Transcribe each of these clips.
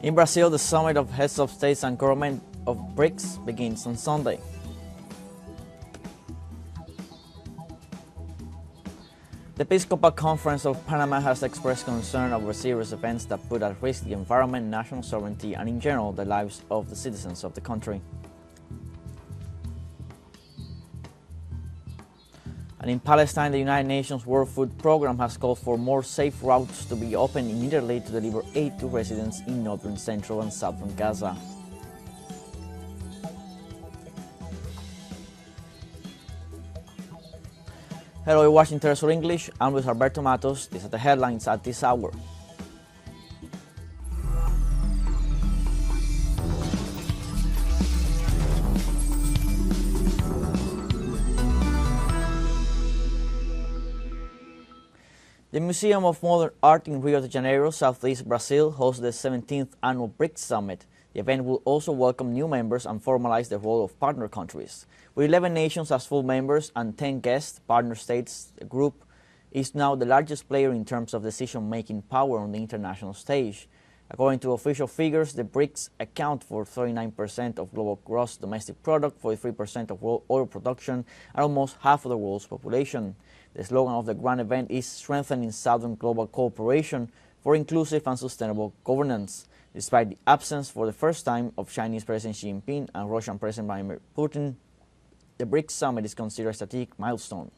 In Brazil, the summit of heads of states and government of BRICS begins on Sunday. The Episcopal Conference of Panama has expressed concern over serious events that put at risk the environment, national sovereignty, and in general the lives of the citizens of the country. And in Palestine, the United Nations World Food Programme has called for more safe routes to be opened immediately to deliver aid to residents in northern, central, and southern Gaza. Hello, you're watching teleSUR English. I'm Luis Alberto Matos. These are the headlines at this hour. The Museum of Modern Art in Rio de Janeiro, southeast Brazil, hosts the 17th annual BRICS Summit. The event will also welcome new members and formalize the role of partner countries. With 11 nations as full members and 10 guest partner states, the group is now the largest player in terms of decision-making power on the international stage. According to official figures, the BRICS account for 39% of global gross domestic product, 43% of world oil production, and almost half of the world's population. The slogan of the grand event is Strengthening Southern Global Cooperation for Inclusive and Sustainable Governance. Despite the absence for the first time of Chinese President Xi Jinping and Russian President Vladimir Putin, the BRICS Summit is considered a strategic milestone.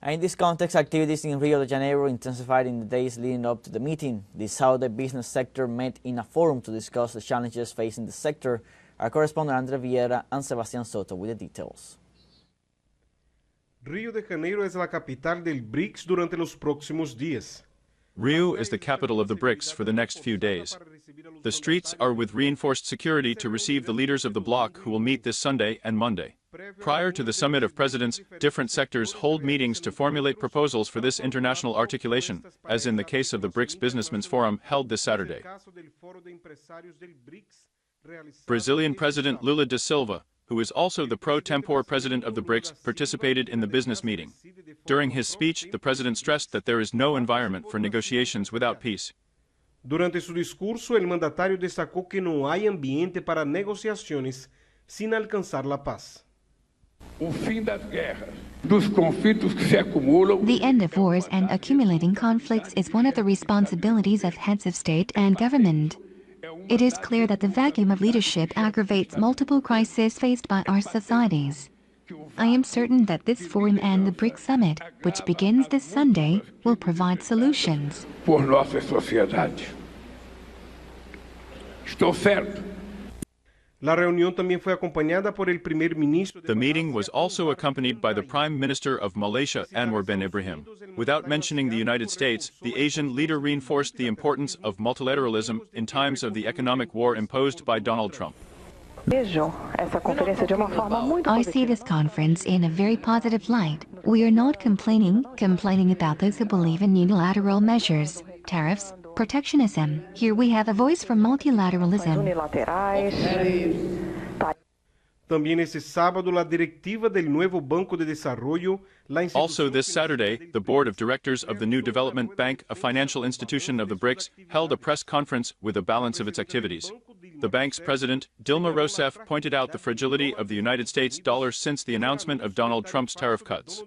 And in this context, activities in Rio de Janeiro intensified in the days leading up to the meeting. The Saudi business sector met in a forum to discuss the challenges facing the sector. Our correspondent André Vieira and Sebastián Soto with the details. Rio de Janeiro es la capital del BRICS durante los próximos días. Rio is the capital of the BRICS for the next few days. The streets are with reinforced security to receive the leaders of the bloc who will meet this Sunday and Monday. Prior to the summit of presidents, different sectors hold meetings to formulate proposals for this international articulation, as in the case of the BRICS Businessmen's Forum held this Saturday. Brazilian President Lula da Silva, who is also the pro tempore president of the BRICS, participated in the business meeting. During his speech, the president stressed that there is no environment for negotiations without peace. Durante su discurso, el mandatario destacó que no hay ambiente para negociaciones sin alcanzar la paz. O fim das guerras, dos conflitos que se acumulam. The end of wars and accumulating conflicts is one of the responsibilities of heads of state and government. It is clear that the vacuum of leadership aggravates multiple crises faced by our societies. I am certain that this forum and the BRICS Summit, which begins this Sunday, will provide solutions. Por nossa sociedade. Estou certo. La reunión también fue acompañada por el primer ministro. The meeting was also accompanied by the Prime Minister of Malaysia, Anwar bin Ibrahim. Without mentioning the United States, the Asian leader reinforced the importance of multilateralism in times of the economic war imposed by Donald Trump. I see this conference in a very positive light. We are not complaining about those who believe in unilateral measures, tariffs, protectionism. Here we have a voice for multilateralism. También ese sábado, la directiva del nuevo Banco de Desarrollo, Also this Saturday, the board of directors of the new Development Bank, a financial institution of the BRICS, held a press conference with a balance of its activities. The bank's president, Dilma Rousseff, pointed out the fragility of the United States dollar since the announcement of Donald Trump's tariff cuts.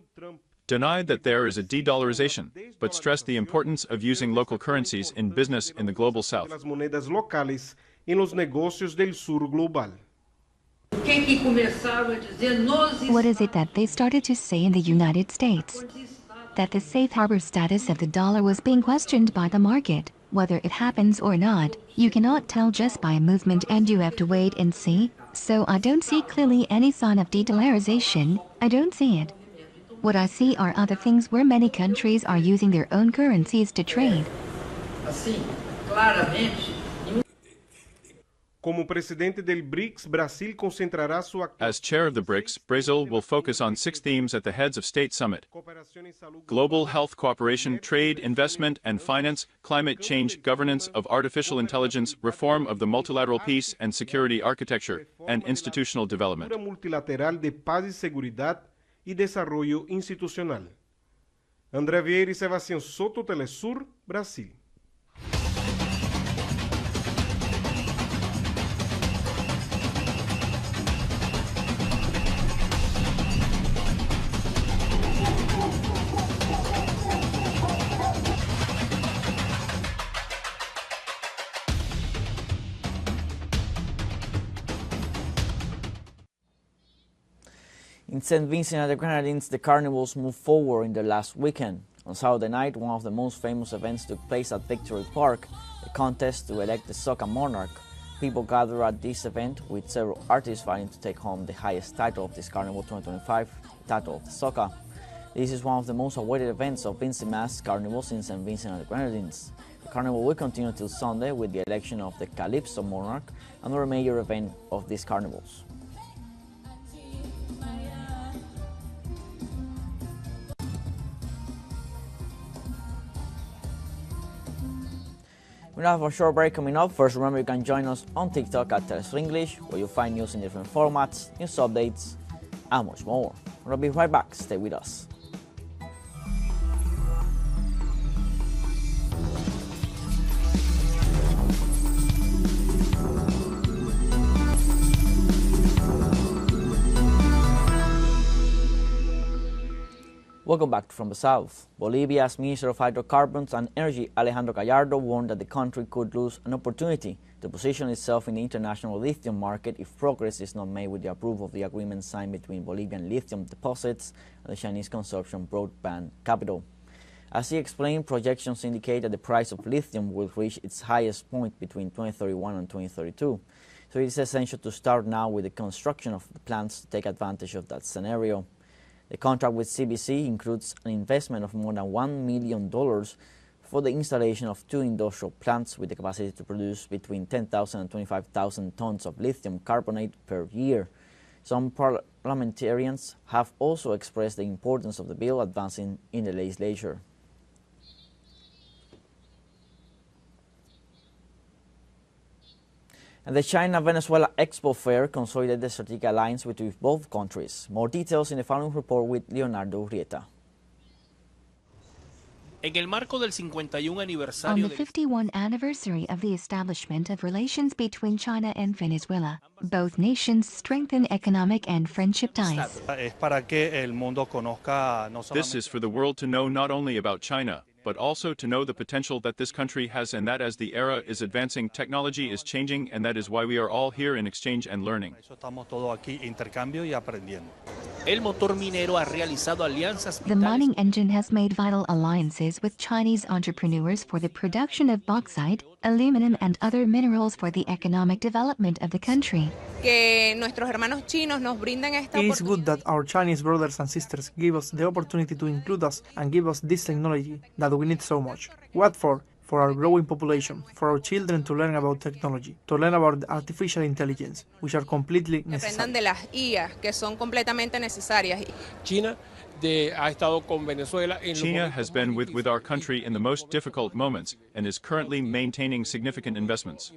Denied that there is a de-dollarization, but stressed the importance of using local currencies in business in the global south. Las monedas locales en los negocios del sur global. What is it that they started to say in the United States? That the safe harbor status of the dollar was being questioned by the market. Whether it happens or not, you cannot tell just by a movement and you have to wait and see. So I don't see clearly any sign of de-dollarization. I don't see it. What I see are other things where many countries are using their own currencies to trade. Como presidente del BRICS, Brasil concentrará su As chair of the BRICS, Brazil will focus on 6 themes at the Heads of State Summit: global health cooperation, trade, investment and finance, climate change, governance of artificial intelligence, reform of the multilateral peace and security architecture, and institutional development. multilateral de paz y seguridad y desarrollo institucional. André Vieira e Sebastião Soto, teleSUR, Brasil. In St. Vincent and the Grenadines, the carnivals moved forward in the last weekend. On Saturday night, one of the most famous events took place at Victory Park, a contest to elect the Soca monarch. People gathered at this event, with several artists fighting to take home the highest title of this Carnival 2025, the title of the Soca. This is one of the most awaited events of Vincent Mass Carnivals in St. Vincent and the Grenadines. The carnival will continue till Sunday with the election of the Calypso monarch, another major event of these carnivals. We now have a short break coming up. First, remember you can join us on TikTok at teleSUR English, where you'll find news in different formats, news updates, and much more. We'll be right back. Stay with us. Welcome back from the South. Bolivia's Minister of Hydrocarbons and Energy, Alejandro Gallardo, warned that the country could lose an opportunity to position itself in the international lithium market if progress is not made with the approval of the agreement signed between Bolivian lithium deposits and the Chinese consortium Broadband Capital. As he explained, projections indicate that the price of lithium will reach its highest point between 2031 and 2032. So it is essential to start now with the construction of the plants to take advantage of that scenario. The contract with CBC includes an investment of more than $1 million for the installation of 2 industrial plants with the capacity to produce between 10,000 and 25,000 tons of lithium carbonate per year. Some parliamentarians have also expressed the importance of the bill advancing in the legislature. And the China-Venezuela Expo Fair consolidated the strategic alliance between both countries. More details in the following report with Leonardo Urrieta. En el marco del 51 On aniversario the 51st anniversary of the establishment of relations between China and Venezuela, both nations strengthen economic and friendship ties. This is for the world to know not only about China, but also to know the potential that this country has, and that as the era is advancing, technology is changing, and that is why we are all here in exchange and learning. el motor minero ha realizado alianzas The mining engine has made vital alliances with Chinese entrepreneurs for the production of bauxite, aluminum and other minerals for the economic development of the country. Que nuestros hermanos chinos nos brinden esta It is good oportunidad. that our Chinese brothers and sisters give us the opportunity to include us and give us this technology that we need so much. What for? For our growing population, for our children to learn about technology, to learn about artificial intelligence, which are completely Que aprendan necessary. de las IA, que son completamente necesarias. China ha estado con Venezuela en los China momentos has más been with difíciles. our country in the most difficult moments and is currently maintaining significant investments,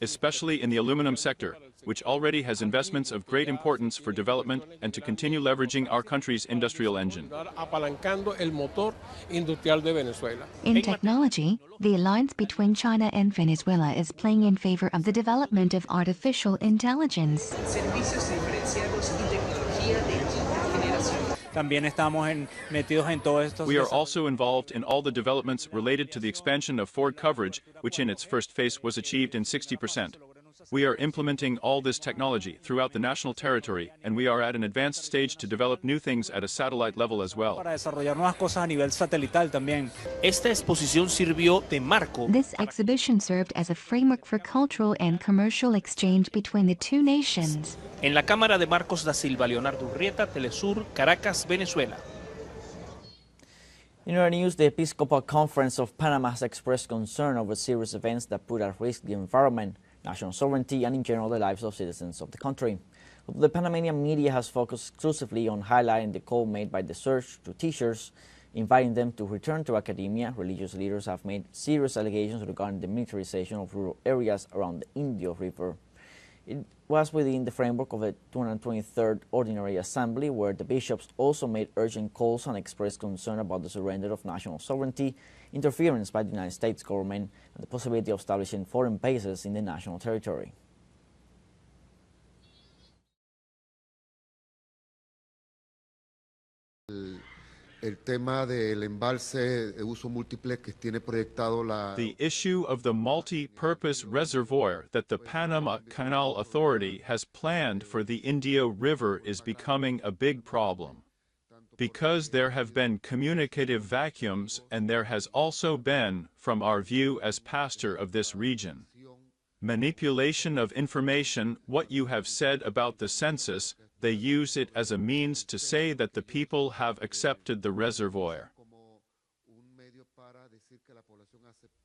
especially in the aluminum sector, which already has investments of great importance for development and to continue leveraging our country's industrial engine. Apalancando el motor industrial de Venezuela. In technology, the alliance between China and Venezuela is playing in favor of the development of artificial intelligence. También estamos metidos en todos estos. We are also involved in all the developments related to the expansion of Ford coverage, which in its first phase was achieved in 60%. We are implementing all this technology throughout the national territory, and we are at an advanced stage to develop new things at a satellite level as well. Para desarrollar nuevas cosas a nivel satelital también. Esta exposición sirvió de marco This exhibition served as a framework for cultural and commercial exchange between the two nations. en la Cámara de Marcos da Silva. Leonardo Urrieta, teleSUR, Caracas, Venezuela. In other news, the Episcopal Conference of Panama has expressed concern over serious events that put at risk the environment, national sovereignty, and in general the lives of citizens of the country. The Panamanian media has focused exclusively on highlighting the call made by the church to teachers, inviting them to return to academia. Religious leaders have made serious allegations regarding the militarization of rural areas around the Indio River. It was within the framework of the 223rd Ordinary Assembly, where the bishops also made urgent calls and expressed concern about the surrender of national sovereignty, interference by the United States government, and the possibility of establishing foreign bases in the national territory. The issue of the multi-purpose reservoir that the Panama Canal Authority has planned for the Indio River is becoming a big problem, because there have been communicative vacuums, and there has also been, from our view as pastor of this region, manipulation of information. What you have said about the census, they use it as a means to say that the people have accepted the reservoir.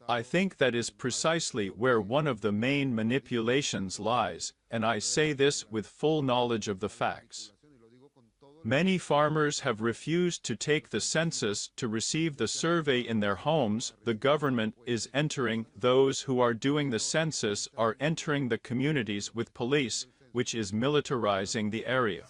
I think that is precisely where one of the main manipulations lies, and I say this with full knowledge of the facts. Many farmers have refused to take the census to receive the survey in their homes. The government is entering. Those who are doing the census are entering the communities with police, which is militarizing the area.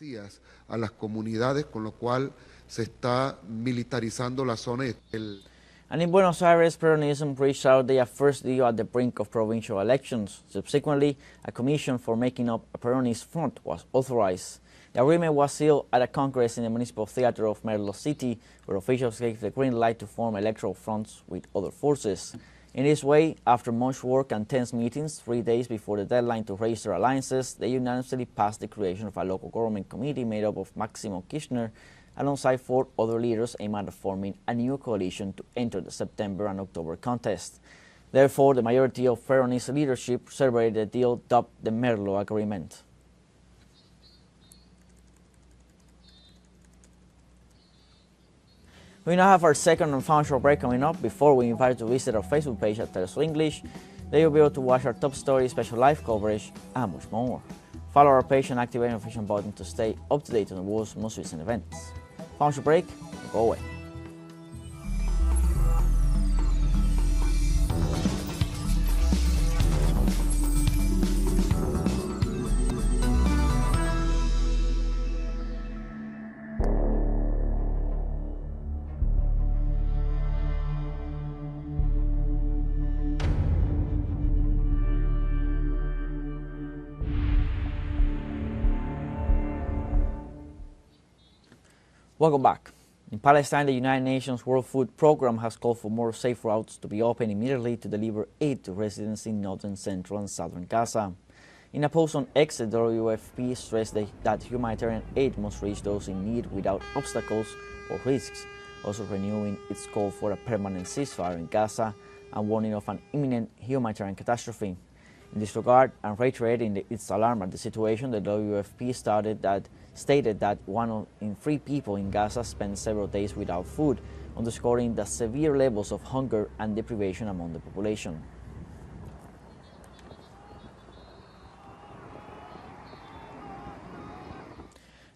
And in Buenos Aires, Peronism reached out their first deal at the brink of provincial elections. Subsequently, a commission for making up a Peronist front was authorized. The agreement was sealed at a congress in the municipal theater of Merlo City, where officials gave the green light to form electoral fronts with other forces. In this way, after much work and tense meetings, 3 days before the deadline to register alliances, they unanimously passed the creation of a local government committee made up of Maximo Kirchner, alongside 4 other leaders aimed at forming a new coalition to enter the September and October contest. Therefore, the majority of Peronist leadership celebrated the deal dubbed the Merlo Agreement. We now have our second and final short break coming up. Before we invite you to visit our Facebook page at teleSUR English, there you'll be able to watch our top stories, special live coverage, and much more. Follow our page and activate the notification button to stay up to date on the world's most recent events. Final short break, go away. Welcome back. In Palestine, the United Nations World Food Programme has called for more safe routes to be opened immediately to deliver aid to residents in northern, central and southern Gaza. In a post on X, the WFP stressed that humanitarian aid must reach those in need without obstacles or risks, also renewing its call for a permanent ceasefire in Gaza and warning of an imminent humanitarian catastrophe. In this regard, and reiterating its alarm at the situation, the WFP stated that 1 in 3 people in Gaza spend several days without food, underscoring the severe levels of hunger and deprivation among the population.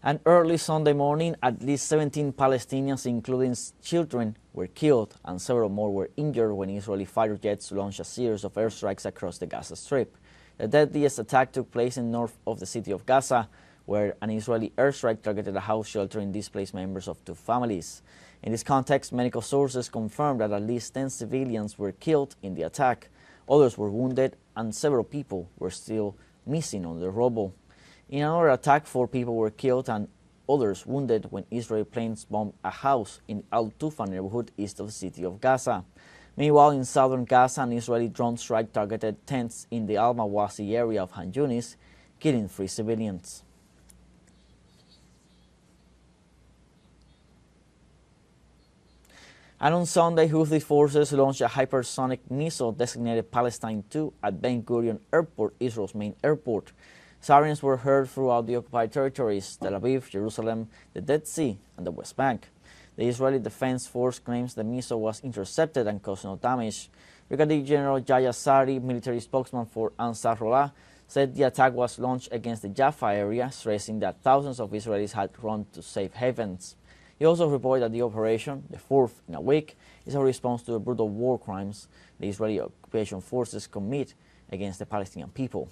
And early Sunday morning, at least 17 Palestinians, including children, were killed and several more were injured when Israeli fighter jets launched a series of airstrikes across the Gaza Strip. The deadliest attack took place in north of the city of Gaza, where an Israeli airstrike targeted a house sheltering displaced members of 2 families. In this context, medical sources confirmed that at least 10 civilians were killed in the attack. Others were wounded and several people were still missing on the rubble. In another attack, 4 people were killed and others wounded when Israeli planes bombed a house in Al-Tufa neighborhood east of the city of Gaza. Meanwhile, in southern Gaza, an Israeli drone strike targeted tents in the Al-Mawasi area of Han Yunis, killing 3 civilians. And on Sunday, Houthi forces launched a hypersonic missile designated Palestine 2 at Ben Gurion Airport, Israel's main airport. Sirens were heard throughout the occupied territories, Tel Aviv, Jerusalem, the Dead Sea, and the West Bank. The Israeli Defense Force claims the missile was intercepted and caused no damage. Brigadier General Yahya Sari, military spokesman for Ansarullah, said the attack was launched against the Jaffa area, stressing that thousands of Israelis had run to safe havens. He also reported that the operation, the 4th in a week, is a response to the brutal war crimes the Israeli occupation forces commit against the Palestinian people.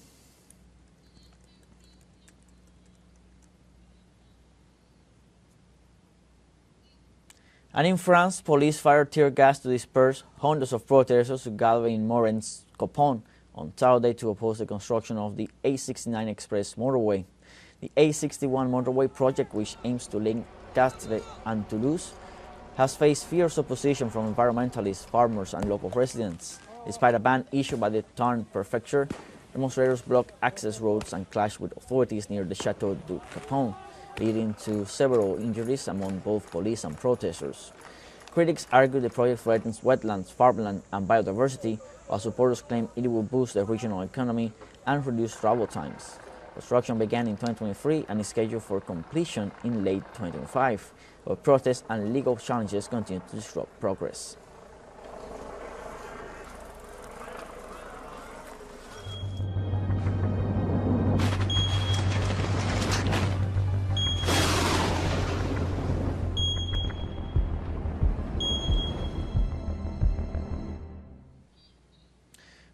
And in France, police fired tear gas to disperse hundreds of protesters who gathered in Moren's Copon on Saturday to oppose the construction of the A69 Express motorway. The A61 motorway project, which aims to link Castres and Toulouse, has faced fierce opposition from environmentalists, farmers and local residents. Despite a ban issued by the Tarn prefecture, demonstrators blocked access roads and clashed with authorities near the Chateau du Capon, leading to several injuries among both police and protesters. Critics argue the project threatens wetlands, farmland and biodiversity, while supporters claim it will boost the regional economy and reduce travel times. Construction began in 2023 and is scheduled for completion in late 2025, but protests and legal challenges continue to disrupt progress.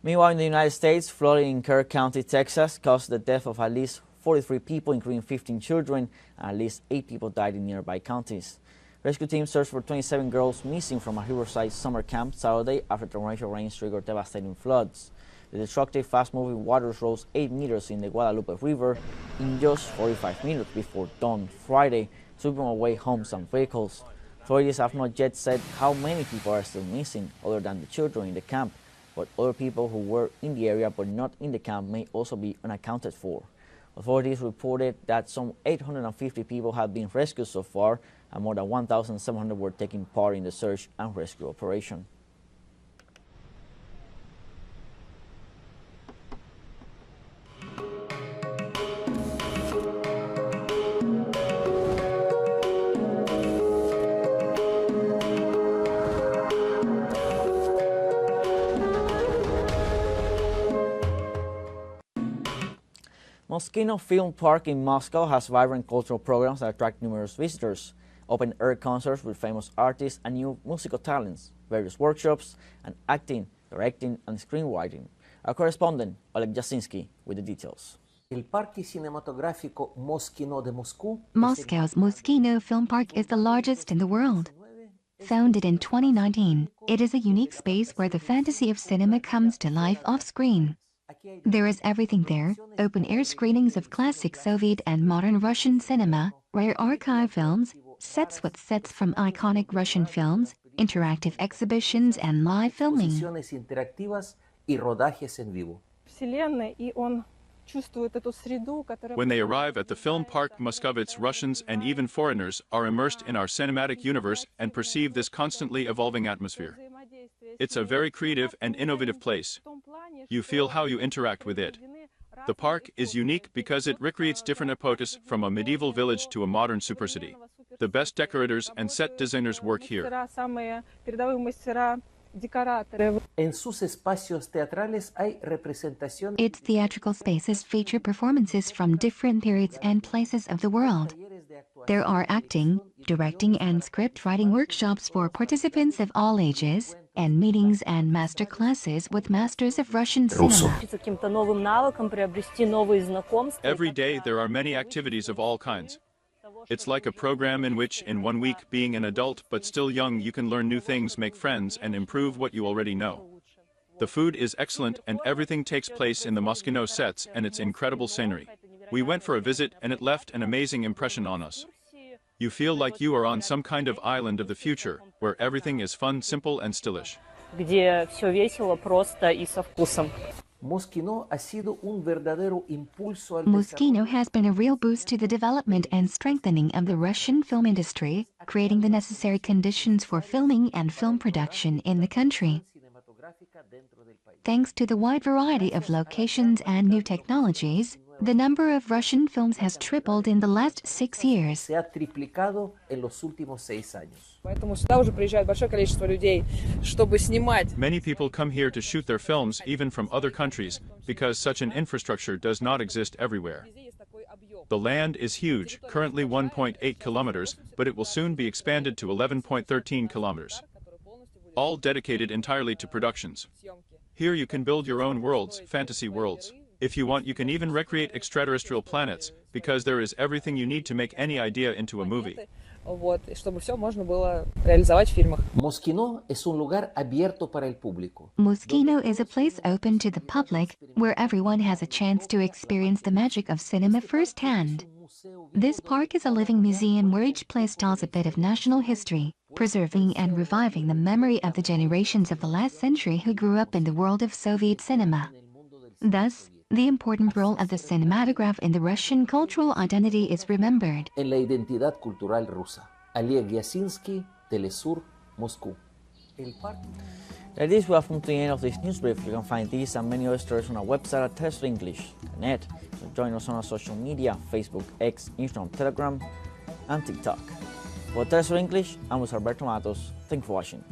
Meanwhile, in the United States, flooding in Kerr County, Texas, caused the death of at least 43 people, including 15 children, and at least 8 people died in nearby counties. Rescue teams searched for 27 girls missing from a riverside summer camp Saturday after torrential rains triggered devastating floods. The destructive, fast-moving waters rose 8 meters in the Guadalupe River in just 45 minutes before dawn Friday, sweeping away homes and vehicles. Authorities have not yet said how many people are still missing, other than the children in the camp, but other people who were in the area but not in the camp may also be unaccounted for. Authorities reported that some 850 people have been rescued so far, and more than 1,700 were taking part in the search and rescue operation. Moschino Film Park in Moscow has vibrant cultural programs that attract numerous visitors, open-air concerts with famous artists and new musical talents, various workshops, and acting, directing, and screenwriting. Our correspondent, Oleg Jasinski, with the details. Moscow's Moschino Film Park is the largest in the world. Founded in 2019, it is a unique space where the fantasy of cinema comes to life off-screen. There is everything there: open-air screenings of classic Soviet and modern Russian cinema, rare archive films, sets with sets from iconic Russian films, interactive exhibitions, and live filming. When they arrive at the film park, Moscovits, Russians, and even foreigners are immersed in our cinematic universe and perceive this constantly evolving atmosphere. It's a very creative and innovative place. You feel how you interact with it. The park is unique because it recreates different epochs from a medieval village to a modern supercity. The best decorators and set designers work here. Its theatrical spaces feature performances from different periods and places of the world. There are acting, directing, and script writing workshops for participants of all ages, and meetings and master classes with masters of Russian cinema. Every day there are many activities of all kinds. It's like a program in which, in 1 week, being an adult but still young, you can learn new things, make friends, and improve what you already know. The food is excellent and everything takes place in the Moschino sets and its incredible scenery. We went for a visit and it left an amazing impression on us. You feel like you are on some kind of island of the future, where everything is fun, simple, and stylish. Moschino has been a real boost to the development and strengthening of the Russian film industry, creating the necessary conditions for filming and film production in the country. Thanks to the wide variety of locations and new technologies, the number of Russian films has tripled in the last 6 years. Many people come here to shoot their films, even from other countries, because such an infrastructure does not exist everywhere. The land is huge, currently 1.8 kilometers, but it will soon be expanded to 11.13 kilometers. All dedicated entirely to productions. Here you can build your own worlds, fantasy worlds. If you want, you can even recreate extraterrestrial planets, because there is everything you need to make any idea into a movie. Чтобы все можно было реализовать в фильмах. Moschino es un lugar abierto para el público. Moschino is a place open to the public, where everyone has a chance to experience the magic of cinema firsthand. This park is a living museum where each place tells a bit of national history, preserving and reviving the memory of the generations of the last century who grew up in the world of Soviet cinema. Thus, the important role of the cinematograph in the Russian cultural identity is remembered. En la identidad cultural rusa. Oleg Yasinski, teleSUR, Moscú. Like this, we have come to the end of this news brief. You can find these and many other stories on our website at telesurenglish.net. So join us on our social media, Facebook, X, Instagram, Telegram, and TikTok. For TeleSUR English, I'm Luis Alberto Matos. Thanks for watching.